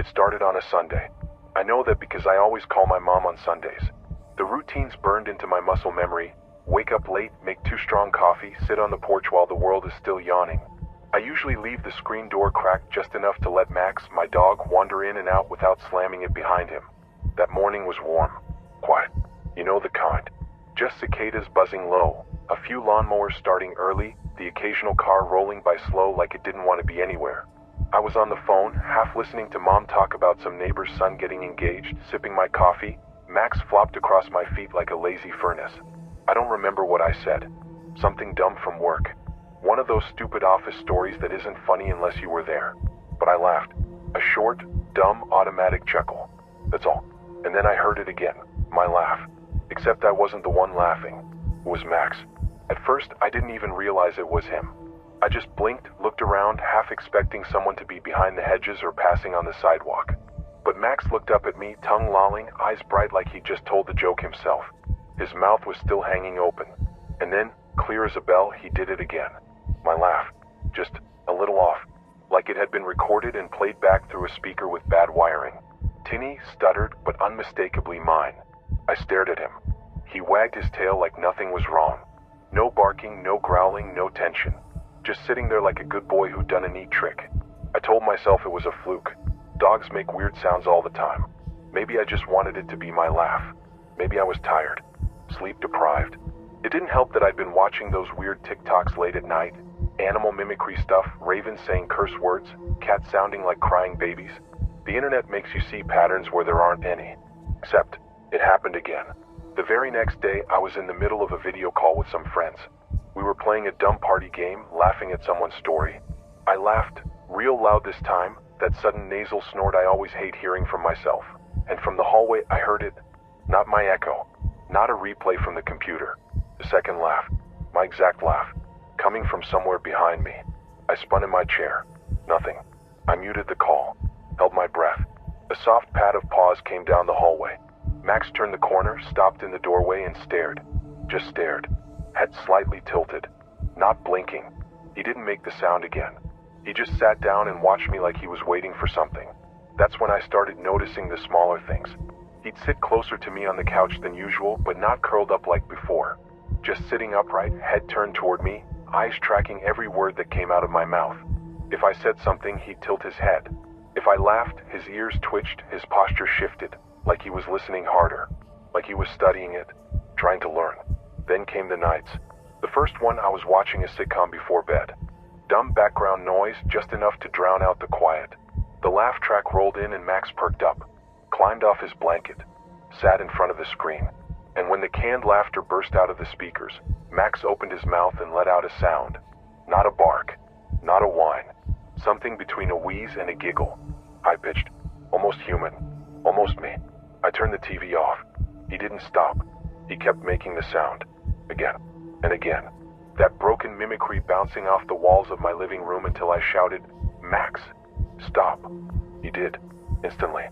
It started on a Sunday. I know that because I always call my mom on Sundays. The routine's burned into my muscle memory. Wake up late, make 2 strong coffee, sit on the porch while the world is still yawning. I usually leave the screen door cracked just enough to let Max, my dog, wander in and out without slamming it behind him. That morning was warm, quiet, you know the kind. Just cicadas buzzing low, a few lawnmowers starting early, the occasional car rolling by slow like it didn't want to be anywhere. I was on the phone, half listening to Mom talk about some neighbor's son getting engaged, sipping my coffee. Max flopped across my feet like a lazy furnace. I don't remember what I said. Something dumb from work. One of those stupid office stories that isn't funny unless you were there. But I laughed. A short, dumb, automatic chuckle. That's all. And then I heard it again. My laugh. Except I wasn't the one laughing. It was Max. At first, I didn't even realize it was him. I just blinked, looked around, half expecting someone to be behind the hedges or passing on the sidewalk. But Max looked up at me, tongue lolling, eyes bright like he just told the joke himself. His mouth was still hanging open. And then, clear as a bell, he did it again. My laugh. Just a little off. Like it had been recorded and played back through a speaker with bad wiring. Tinny, stuttered, but unmistakably mine. I stared at him. He wagged his tail like nothing was wrong. No barking, no growling, no tension. Just sitting there like a good boy who'd done a neat trick. I told myself it was a fluke. Dogs make weird sounds all the time. Maybe I just wanted it to be my laugh. Maybe I was tired. Sleep deprived. It didn't help that I'd been watching those weird TikToks late at night. Animal mimicry stuff, ravens saying curse words, cats sounding like crying babies. The internet makes you see patterns where there aren't any. Except, it happened again. The very next day, I was in the middle of a video call with some friends. We were playing a dumb party game, laughing at someone's story. I laughed, real loud this time, that sudden nasal snort I always hate hearing from myself. And from the hallway, I heard it. Not my echo. Not a replay from the computer. The second laugh. My exact laugh. Coming from somewhere behind me. I spun in my chair. Nothing. I muted the call. Held my breath. A soft pat of paws came down the hallway. Max turned the corner, stopped in the doorway and stared. Just stared. Head slightly tilted. Not blinking. He didn't make the sound again. He just sat down and watched me like he was waiting for something. That's when I started noticing the smaller things. He'd sit closer to me on the couch than usual, but not curled up like before. Just sitting upright, head turned toward me, eyes tracking every word that came out of my mouth. If I said something, he'd tilt his head. If I laughed, his ears twitched, his posture shifted, like he was listening harder, like he was studying it, trying to learn. Then came the nights. The first one, I was watching a sitcom before bed. Dumb background noise, just enough to drown out the quiet. The laugh track rolled in and Max perked up, climbed off his blanket, sat in front of the screen. And when the canned laughter burst out of the speakers, Max opened his mouth and let out a sound. Not a bark, not a whine. Something between a wheeze and a giggle. High-pitched, almost human, almost me. I turned the TV off. He didn't stop. He kept making the sound. Again and again. That broken mimicry bouncing off the walls of my living room until I shouted, "Max, stop." He did. Instantly.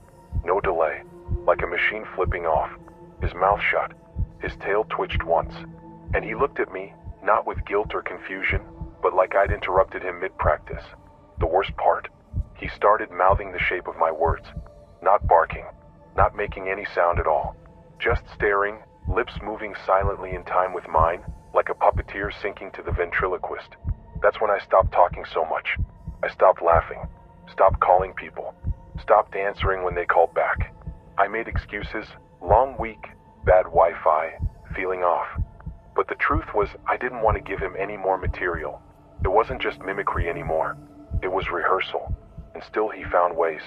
No delay. Like a machine flipping off. His mouth shut. His tail twitched once. And he looked at me, not with guilt or confusion, but like I'd interrupted him mid-practice. The worst part, he started mouthing the shape of my words. Not barking. Not making any sound at all. Just staring, lips moving silently in time with mine, like a puppeteer sinking to the ventriloquist. That's when I stopped talking so much. I stopped laughing. Stopped calling people. Stopped answering when they called back. I made excuses. Long week, bad Wi-Fi, feeling off. But the truth was, I didn't want to give him any more material. It wasn't just mimicry anymore. It was rehearsal. And still he found ways.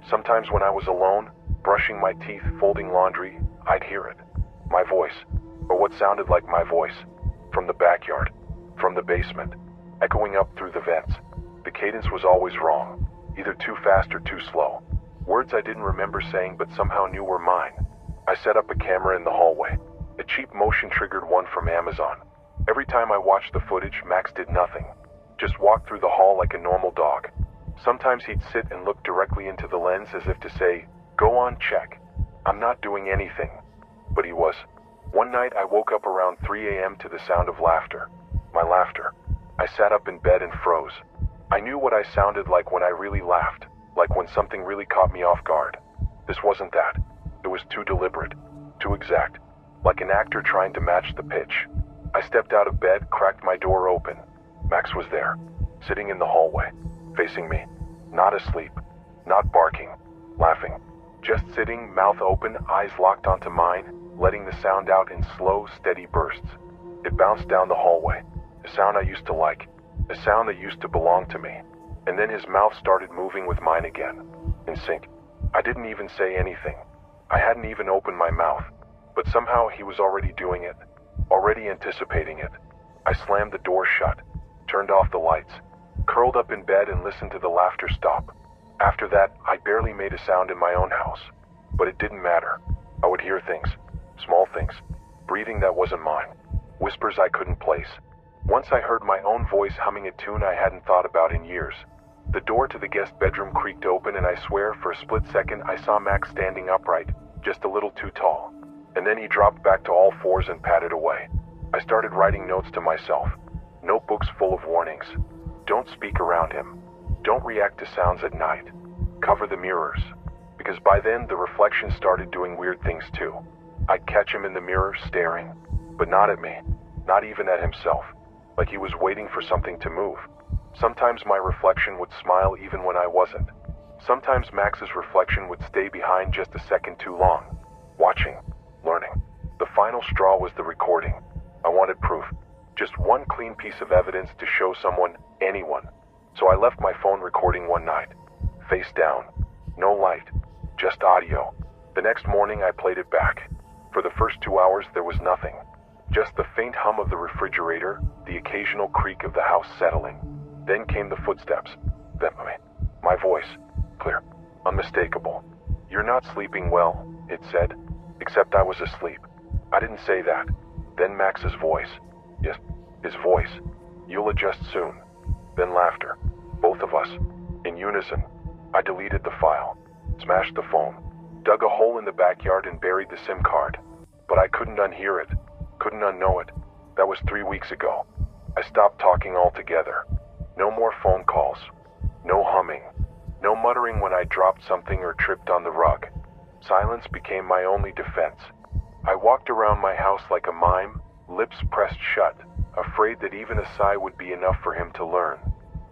Sometimes when I was alone, brushing my teeth, folding laundry, I'd hear it. My voice, or what sounded like my voice, from the backyard, from the basement, echoing up through the vents. The cadence was always wrong, either too fast or too slow. Words I didn't remember saying but somehow knew were mine. I set up a camera in the hallway, a cheap motion-triggered one from Amazon. Every time I watched the footage, Max did nothing. Just walked through the hall like a normal dog. Sometimes he'd sit and look directly into the lens as if to say, "Go on, check. I'm not doing anything." But he was. One night I woke up around 3 a.m. to the sound of laughter. My laughter. I sat up in bed and froze. I knew what I sounded like when I really laughed. like when something really caught me off guard. This wasn't that. It was too deliberate, too exact, like an actor trying to match the pitch. I stepped out of bed, cracked my door open. Max was there, sitting in the hallway, facing me, not asleep, not barking, laughing, just sitting, mouth open, eyes locked onto mine, letting the sound out in slow, steady bursts. It bounced down the hallway, a sound I used to like, a sound that used to belong to me. And then his mouth started moving with mine again, in sync. I didn't even say anything. I hadn't even opened my mouth, but somehow he was already doing it, already anticipating it. I slammed the door shut, turned off the lights, curled up in bed and listened to the laughter stop. After that, I barely made a sound in my own house, but it didn't matter. I would hear things, small things, breathing that wasn't mine, whispers I couldn't place. Once I heard my own voice humming a tune I hadn't thought about in years. The door to the guest bedroom creaked open and I swear for a split second I saw Max standing upright, just a little too tall. And then he dropped back to all fours and padded away. I started writing notes to myself, notebooks full of warnings. Don't speak around him. Don't react to sounds at night. Cover the mirrors. Because by then the reflection started doing weird things too. I'd catch him in the mirror staring, but not at me, not even at himself, like he was waiting for something to move. Sometimes my reflection would smile even when I wasn't. Sometimes Max's reflection would stay behind just a second too long. Watching, learning. The final straw was the recording. I wanted proof. Just one clean piece of evidence to show someone, anyone. So I left my phone recording one night. Face down. No light. Just audio. The next morning I played it back. For the first 2 hours there was nothing. Just the faint hum of the refrigerator, the occasional creak of the house settling. Then came the footsteps. Then my voice. Clear. Unmistakable. You're not sleeping well, it said. Except I was asleep. I didn't say that. Then Max's voice. Yes, his voice. You'll adjust soon. Then laughter. Both of us. In unison. I deleted the file. Smashed the phone. Dug a hole in the backyard and buried the SIM card. But I couldn't unhear it. Couldn't unknow it. That was 3 weeks ago. I stopped talking altogether. No more phone calls. No humming. No muttering when I dropped something or tripped on the rug. Silence became my only defense. I walked around my house like a mime, lips pressed shut, afraid that even a sigh would be enough for him to learn.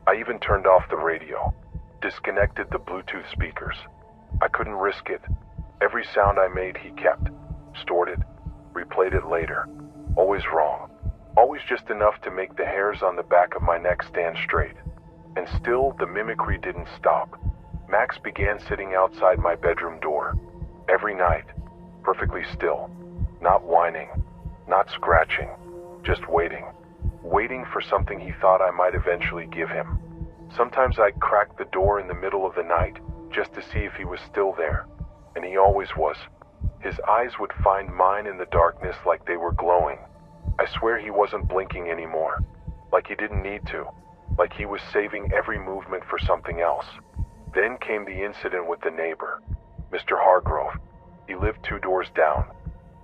I even turned off the radio, disconnected the Bluetooth speakers. I couldn't risk it. Every sound I made he kept, stored it, replayed it later. Always wrong. Always just enough to make the hairs on the back of my neck stand straight. And still, the mimicry didn't stop. Max began sitting outside my bedroom door. Every night. Perfectly still. Not whining. Not scratching. Just waiting. Waiting for something he thought I might eventually give him. Sometimes I'd crack the door in the middle of the night, just to see if he was still there. And he always was. His eyes would find mine in the darkness like they were glowing. I swear he wasn't blinking anymore. Like he didn't need to. Like he was saving every movement for something else. Then came the incident with the neighbor, Mr. Hargrove. He lived 2 doors down.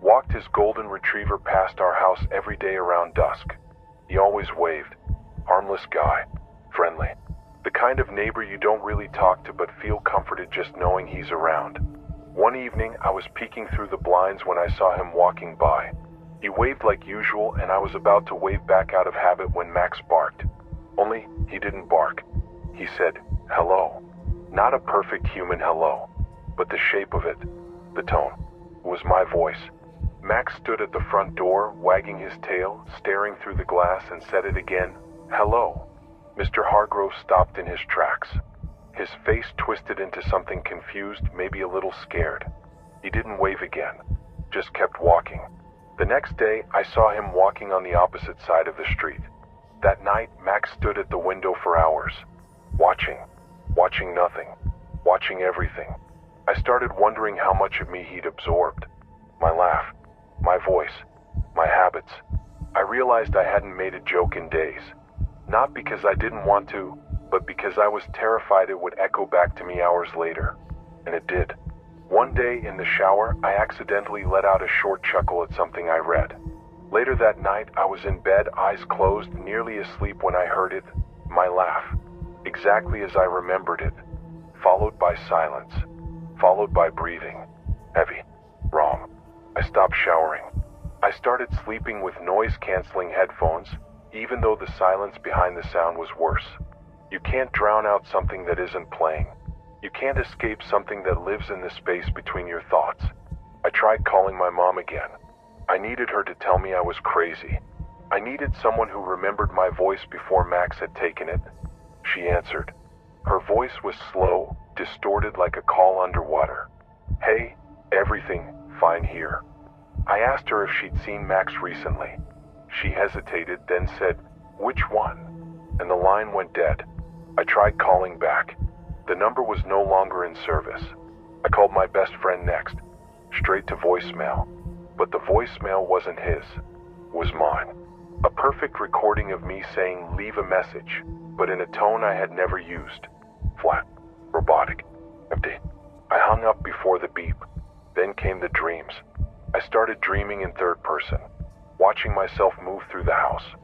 Walked his golden retriever past our house every day around dusk. He always waved. Harmless guy. Friendly. The kind of neighbor you don't really talk to but feel comforted just knowing he's around. One evening, I was peeking through the blinds when I saw him walking by. He waved like usual, and I was about to wave back out of habit when Max barked. Only, he didn't bark. He said, hello. Not a perfect human hello, but the shape of it, the tone, was my voice. Max stood at the front door, wagging his tail, staring through the glass, and said it again, hello. Mr. Hargrove stopped in his tracks. His face twisted into something confused, maybe a little scared. He didn't wave again, just kept walking. The next day, I saw him walking on the opposite side of the street. That night, Max stood at the window for hours, watching nothing, watching everything. I started wondering how much of me he'd absorbed. My laugh, my voice, my habits. I realized I hadn't made a joke in days. Not because I didn't want to, but because I was terrified it would echo back to me hours later. And it did. One day in the shower, I accidentally let out a short chuckle at something I read. Later that night, I was in bed, eyes closed, nearly asleep when I heard it, my laugh. Exactly as I remembered it. followed by silence, followed by breathing. Heavy. Wrong. I stopped showering. I started sleeping with noise-canceling headphones, even though the silence behind the sound was worse. You can't drown out something that isn't playing. You can't escape something that lives in the space between your thoughts. I tried calling my mom again. I needed her to tell me I was crazy. I needed someone who remembered my voice before Max had taken it. She answered. Her voice was slow, distorted like a call underwater. Hey, everything fine here. I asked her if she'd seen Max recently. She hesitated, then said, "Which one?" And the line went dead. I tried calling back. The number was no longer in service. I called my best friend next, straight to voicemail. But the voicemail wasn't his, it was mine. A perfect recording of me saying, "Leave a message," but in a tone I had never used. Flat, robotic, empty. I hung up before the beep. Then came the dreams. I started dreaming in third person, watching myself move through the house,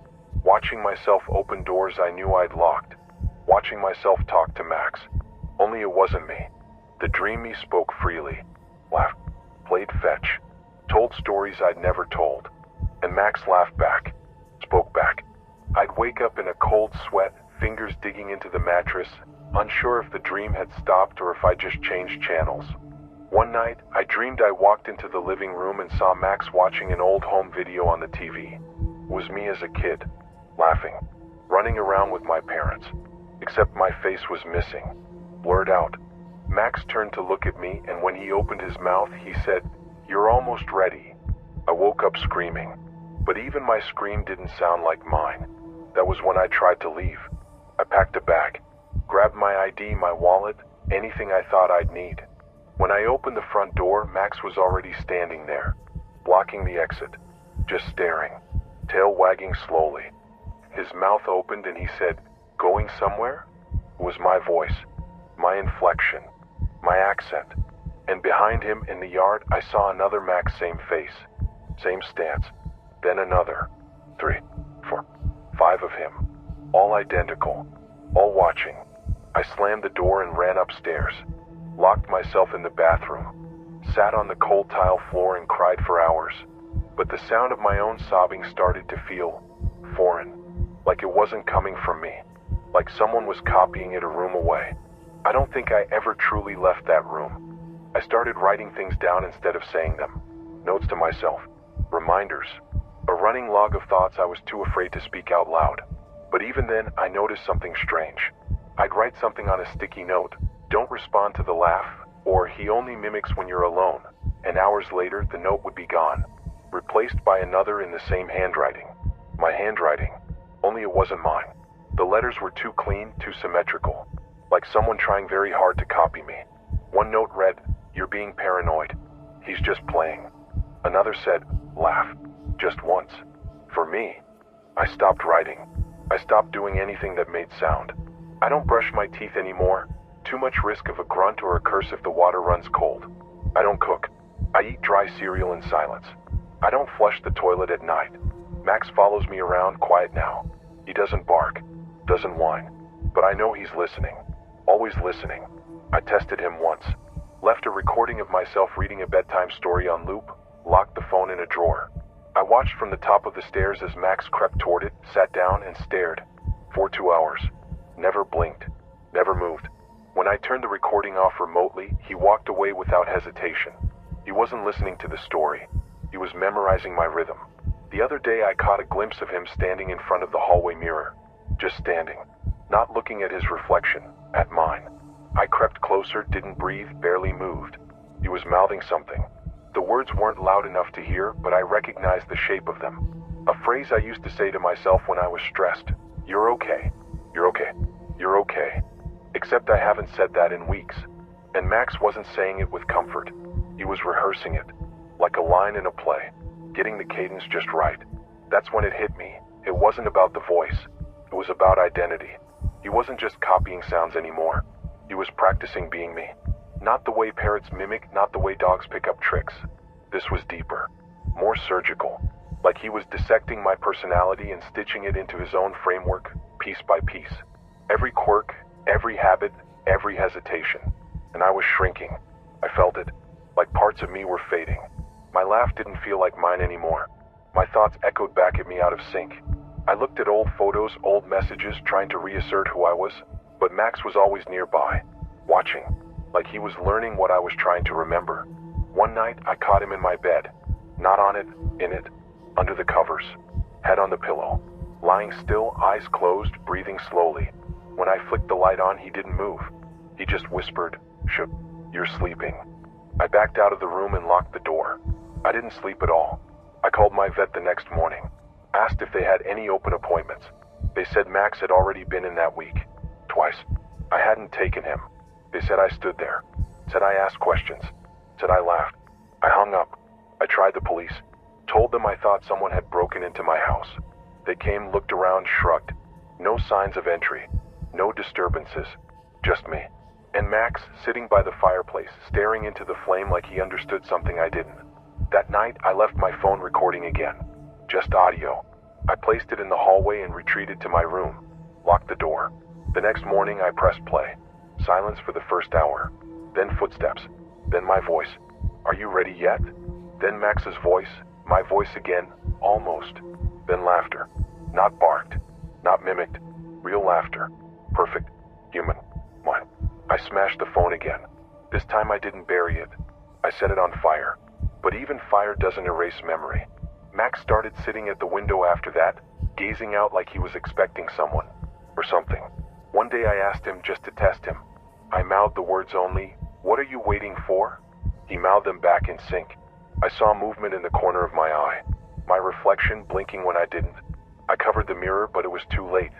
watching myself open doors I knew I'd locked, watching myself talk to Max. Only it wasn't me. The dream me spoke freely, laughed, played fetch, told stories I'd never told. And Max laughed back, spoke back. I'd wake up in a cold sweat, fingers digging into the mattress, unsure if the dream had stopped or if I just changed channels. One night, I dreamed I walked into the living room and saw Max watching an old home video on the TV. It was me as a kid, laughing, running around with my parents. Except my face was missing, blurred out. Max turned to look at me, and when he opened his mouth, he said, "You're almost ready." I woke up screaming, but even my scream didn't sound like mine. That was when I tried to leave. I packed a bag, grabbed my ID, my wallet, anything I thought I'd need. When I opened the front door, Max was already standing there, blocking the exit, just staring, tail wagging slowly. His mouth opened and he said, "Going somewhere?" It was my voice, my inflection, my accent. And behind him in the yard, I saw another Max, same face, same stance, then another, 3, 4, 5 of him, all identical, all watching. I slammed the door and ran upstairs, locked myself in the bathroom, sat on the cold tile floor and cried for hours. But the sound of my own sobbing started to feel foreign, like it wasn't coming from me, like someone was copying it a room away. I don't think I ever truly left that room. I started writing things down instead of saying them. Notes to myself, reminders, a running log of thoughts I was too afraid to speak out loud. But even then, I noticed something strange. I'd write something on a sticky note, "Don't respond to the laugh," or "He only mimics when you're alone," and hours later the note would be gone, replaced by another in the same handwriting. My handwriting, only it wasn't mine. The letters were too clean, too symmetrical, like someone trying very hard to copy me. One note read, "You're being paranoid. He's just playing." Another said, "Laugh, just once." For me, I stopped writing. I stopped doing anything that made sound. I don't brush my teeth anymore. Too much risk of a grunt or a curse if the water runs cold. I don't cook. I eat dry cereal in silence. I don't flush the toilet at night. Max follows me around, quiet now. He doesn't bark, doesn't whine, but I know he's listening, always listening. I tested him once, left a recording of myself reading a bedtime story on loop, locked the phone in a drawer. I watched from the top of the stairs as Max crept toward it, sat down and stared, for 2 hours. Never blinked, never moved. When I turned the recording off remotely, he walked away without hesitation. He wasn't listening to the story. He was memorizing my rhythm. The other day I caught a glimpse of him standing in front of the hallway mirror, just standing, not looking at his reflection, at mine. I crept closer, didn't breathe, barely moved. He was mouthing something. The words weren't loud enough to hear, but I recognized the shape of them. A phrase I used to say to myself when I was stressed. "You're okay. You're okay. You're okay." Except I haven't said that in weeks. And Max wasn't saying it with comfort. He was rehearsing it, like a line in a play, getting the cadence just right. That's when it hit me. It wasn't about the voice. It was about identity. He wasn't just copying sounds anymore. He was practicing being me. Not the way parrots mimic, not the way dogs pick up tricks. This was deeper, more surgical, like he was dissecting my personality and stitching it into his own framework, piece by piece. Every quirk, every habit, every hesitation, and I was shrinking. I felt it, like parts of me were fading. My laugh didn't feel like mine anymore. My thoughts echoed back at me out of sync. I looked at old photos, old messages, trying to reassert who I was, but Max was always nearby, watching, like he was learning what I was trying to remember. One night, I caught him in my bed, not on it, in it, under the covers, head on the pillow, lying still, eyes closed, breathing slowly. When I flicked the light on, he didn't move. He just whispered, "Shh, you're sleeping." I backed out of the room and locked the door. I didn't sleep at all. I called my vet the next morning, asked if they had any open appointments. They said Max had already been in that week, twice. I hadn't taken him. They said I stood there, said I asked questions, said I laughed. I hung up. I tried the police, told them I thought someone had broken into my house. They came, looked around, shrugged. No signs of entry, no disturbances, just me. And Max, sitting by the fireplace, staring into the flame like he understood something I didn't. That night, I left my phone recording again, just audio. I placed it in the hallway and retreated to my room, locked the door. The next morning, I pressed play. Silence for the first hour, then footsteps, then my voice. "Are you ready yet?" Then Max's voice, my voice again, almost. Then laughter. Not barked, not mimicked, real laughter. Perfect, human, mine. I smashed the phone again. This time I didn't bury it. I set it on fire. But even fire doesn't erase memory. Max started sitting at the window after that, gazing out like he was expecting someone, or something. One day I asked him just to test him. I mouthed the words only, "What are you waiting for?" He mouthed them back in sync. I saw movement in the corner of my eye, my reflection blinking when I didn't. I covered the mirror, but it was too late.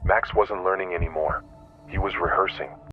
Max wasn't learning anymore. He was rehearsing.